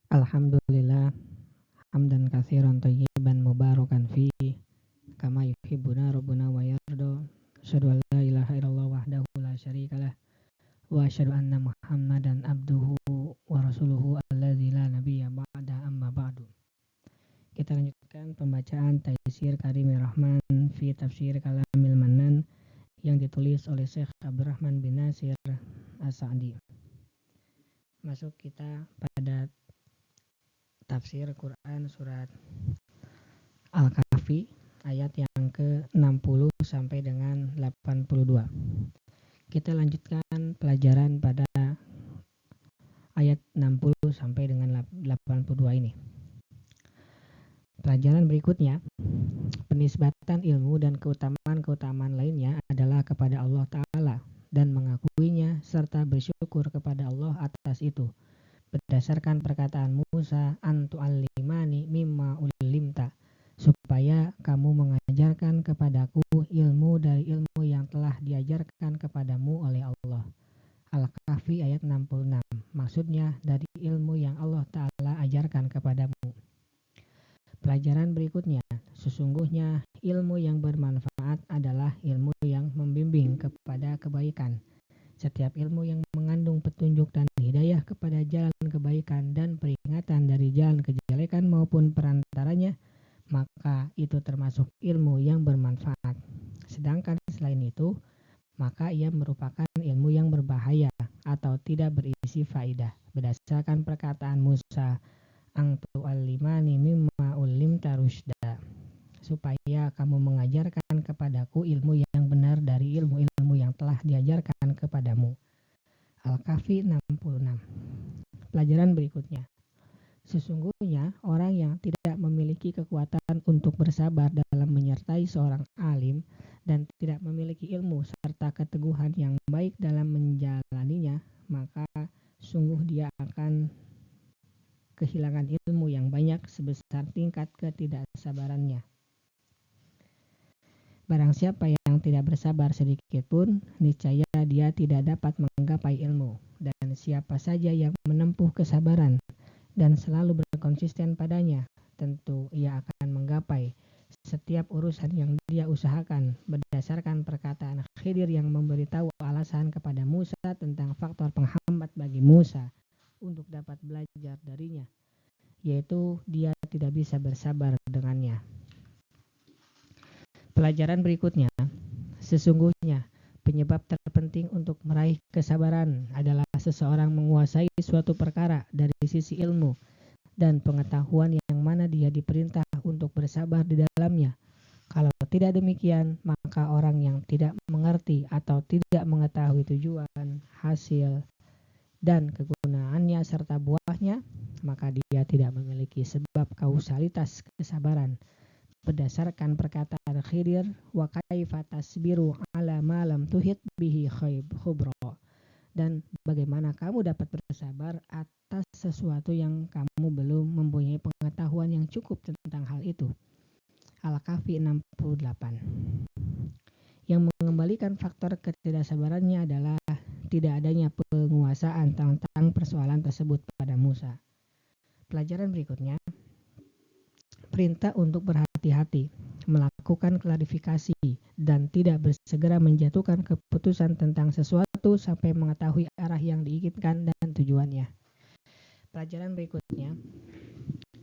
Alhamdulillah hamdan katsiran thayyiban mubarakan fi kama yuhibbuna rabbuna wa yarda. Asyhadu an la ilaha illallah wahdahu la syarikalah wa asyhadu anna Muhammadan abduhu wa rasuluhu alladzi la nabiyya ba'da amma ba'du. Kita lanjutkan pembacaan Taisir Karimir Rahman fi Tafsir Kalamil Mannan yang ditulis oleh Syekh Abdurrahman bin Nasir As-Sa'di. Masuk kita pada tafsir Quran surat Al-Kahfi ayat yang ke-60 sampai dengan 82. Kita lanjutkan pelajaran pada ayat 60 sampai dengan 82 ini. Pelajaran berikutnya, penisbatan ilmu dan keutamaan-keutamaan lainnya adalah kepada Allah Ta'ala dan mengakuinya serta bersyukur kepada Allah atas itu. Berdasarkan perkataan Musa, antu'allimani mimma ulimta, supaya kamu mengajarkan kepadaku ilmu dari ilmu yang telah diajarkan kepadamu oleh Allah. Al-Kahfi ayat 66. Maksudnya dari ilmu yang Allah Ta'ala ajarkan kepadamu. Pelajaran berikutnya, sesungguhnya ilmu yang bermanfaat adalah ilmu yang membimbing kepada kebaikan. Setiap ilmu yang mengandung petunjuk dan hidayah kepada jalan kebaikan dan peringatan dari jalan kejelekan maupun perantaranya, maka itu termasuk ilmu yang bermanfaat. Sedangkan selain itu, maka ia merupakan ilmu yang berbahaya atau tidak berisi faidah. Berdasarkan perkataan Musa, antu'allimani mimma ulimta rusyda, supaya kamu mengajarkan kepadaku ilmu yang benar dari ilmu-ilmu yang telah diajarkan kepadamu. Al-Kahfi 66. Pelajaran berikutnya, sesungguhnya orang yang tidak memiliki kekuatan untuk bersabar dalam menyertai seorang alim dan tidak memiliki ilmu serta keteguhan yang baik dalam menjalaninya, maka sungguh dia akan kehilangan ilmu yang banyak sebesar tingkat ketidaksabarannya. Barang siapa yang tidak bersabar sedikit pun, niscaya dia tidak dapat menggapai ilmu. Dan siapa saja yang menempuh kesabaran dan selalu berkonsisten padanya, tentu ia akan menggapai setiap urusan yang dia usahakan. Berdasarkan perkataan Khidir yang memberitahu alasan kepada Musa tentang faktor penghambat bagi Musa untuk dapat belajar darinya, yaitu dia tidak bisa bersabar dengannya. Pelajaran berikutnya, sesungguhnya penyebab terpenting untuk meraih kesabaran adalah seseorang menguasai suatu perkara dari sisi ilmu dan pengetahuan yang mana dia diperintah untuk bersabar di dalamnya. Kalau tidak demikian, maka orang yang tidak mengerti atau tidak mengetahui tujuan, hasil, dan kegunaannya serta buahnya, maka dia tidak memiliki sebab kausalitas kesabaran. Berdasarkan perkataan Khidir, wa kaifa tasbiru ala ma lam tuhit bihi khubra, dan bagaimana kamu dapat bersabar atas sesuatu yang kamu belum mempunyai pengetahuan yang cukup tentang hal itu. Al-Kahfi 68. Yang mengembalikan faktor ketidaksabarannya adalah tidak adanya penguasaan tentang persoalan tersebut pada Musa. Pelajaran berikutnya, perintah untuk berhati-hati, melakukan klarifikasi, dan tidak bersegera menjatuhkan keputusan tentang sesuatu sampai mengetahui arah yang diinginkan dan tujuannya. Pelajaran berikutnya,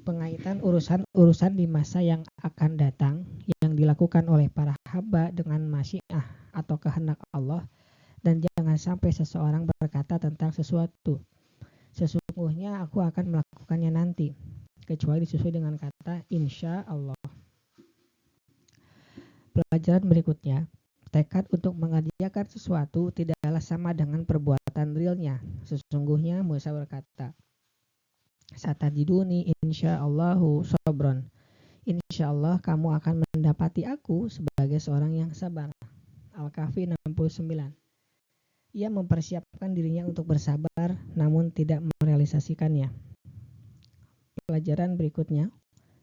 pengaitan urusan-urusan di masa yang akan datang yang dilakukan oleh para hamba dengan masyiah atau kehendak Allah, dan jangan sampai seseorang berkata tentang sesuatu, sesungguhnya aku akan melakukannya nanti, kecuali disesuai dengan kata insya Allah. Pelajaran berikutnya, tekad untuk mengerjakan sesuatu tidaklah sama dengan perbuatan realnya. Sesungguhnya Musa berkata, satajiduni insyaallahu sabron, insyaallah kamu akan mendapati aku sebagai seorang yang sabar. Al-Kahfi 69. Ia mempersiapkan dirinya untuk bersabar namun tidak merealisasikannya. Pelajaran berikutnya,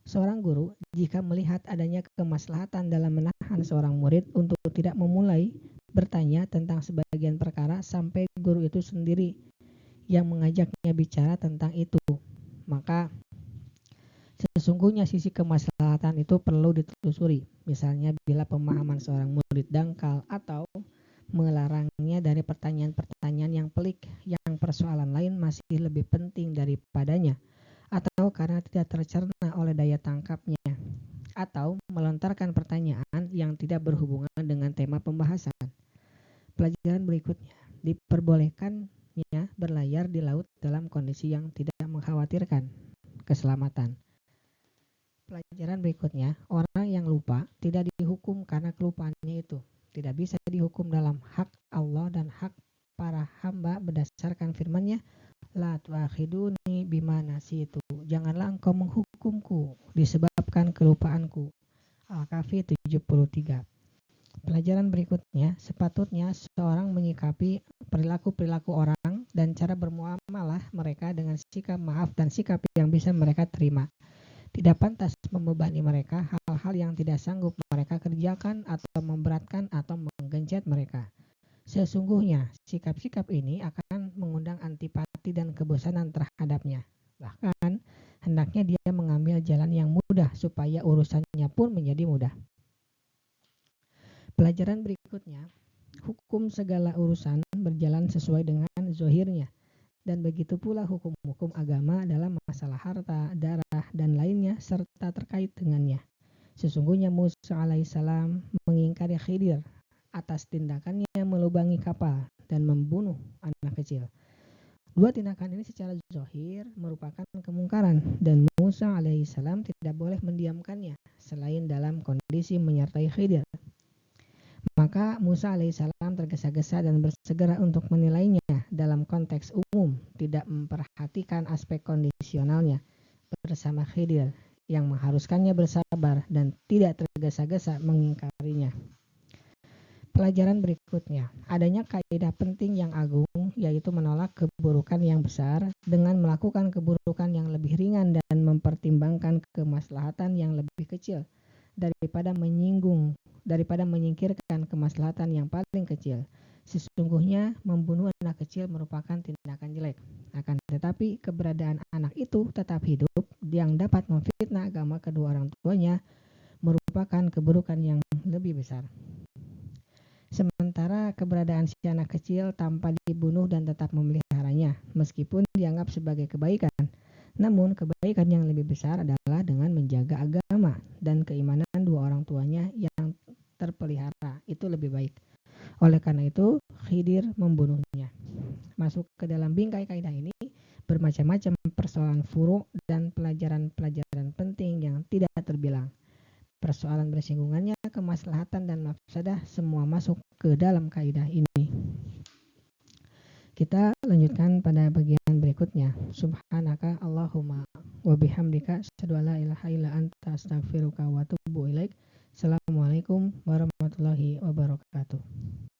seorang guru jika melihat adanya kemaslahatan dalam menahan seorang murid untuk tidak memulai bertanya tentang sebagian perkara sampai guru itu sendiri yang mengajaknya bicara tentang itu, maka maka sesungguhnya sisi kemaslahatan itu perlu ditelusuri. Misalnya bila pemahaman seorang murid dangkal atau melarangnya dari pertanyaan-pertanyaan yang pelik, yang persoalan lain masih lebih penting daripadanya, atau karena tidak tercerna oleh daya tangkapnya, atau melontarkan pertanyaan yang tidak berhubungan dengan tema pembahasan. Pelajaran berikutnya, diperbolehkannya berlayar di laut dalam kondisi yang tidak mengkhawatirkan keselamatan. Pelajaran berikutnya, orang yang lupa tidak dihukum karena kelupaannya itu. Tidak bisa dihukum dalam hak Allah dan hak para hamba berdasarkan firman-Nya, la tu'akhiduni bima nasitu. Janganlah engkau menghukumku disebabkan kelupaanku. Al-Kahfi 73. Pelajaran berikutnya, sepatutnya seorang menyikapi perilaku-perilaku orang dan cara bermuamalah mereka dengan sikap maaf dan sikap yang bisa mereka terima. Tidak pantas membebani mereka hal-hal yang tidak sanggup mereka kerjakan atau memberatkan atau menggencet mereka. Sesungguhnya sikap-sikap ini akan mengundang antipati dan kebosanan terhadapnya. Bahkan hendaknya dia mengambil jalan yang mudah supaya urusannya pun menjadi mudah. Pelajaran berikutnya, hukum segala urusan berjalan sesuai dengan zahirnya. Dan begitu pula hukum-hukum agama dalam masalah harta, darah, dan lainnya serta terkait dengannya. Sesungguhnya Musa alaihissalam mengingkari Khidir atas tindakannya melubangi kapal dan membunuh anak kecil. Dua tindakan ini secara zahir merupakan kemungkaran dan Musa alaihissalam tidak boleh mendiamkannya selain dalam kondisi menyertai Khidir. Maka Musa alaihissalam tergesa-gesa dan bersegera untuk menilainya dalam konteks umum, tidak memperhatikan aspek kondisionalnya bersama Khidir yang mengharuskannya bersabar dan tidak tergesa-gesa mengingkarinya. Pelajaran berikutnya, adanya kaidah penting yang agung, yaitu menolak keburukan yang besar dengan melakukan keburukan yang lebih ringan dan mempertimbangkan kemaslahatan yang lebih kecil daripada menyingkirkan kemaslahatan yang paling kecil. Sesungguhnya membunuh anak kecil merupakan tindakan jelek. Akan tetapi keberadaan anak itu tetap hidup yang dapat memfitnah agama kedua orang tuanya merupakan keburukan yang lebih besar. Sementara keberadaan si anak kecil tanpa dibunuh dan tetap memeliharanya meskipun dianggap sebagai kebaikan. Namun kebaikan yang lebih besar adalah dengan menjaga agama dan keimanan dua orang tuanya yang terpelihara. Itu lebih baik. Oleh karena itu, Khidir membunuhnya. Masuk ke dalam bingkai kaidah ini bermacam-macam persoalan furu' dan pelajaran-pelajaran penting yang tidak terbilang. Persoalan bersinggungannya, kemaslahatan dan mafsadah semua masuk ke dalam kaidah ini. Kita lanjutkan pada bagian berikutnya. Subhanaka Allahumma wa bihamdika asyhadu an la ilaha illa anta astaghfiruka wa atubu ilaik. Assalamualaikum warahmatullahi wabarakatuh.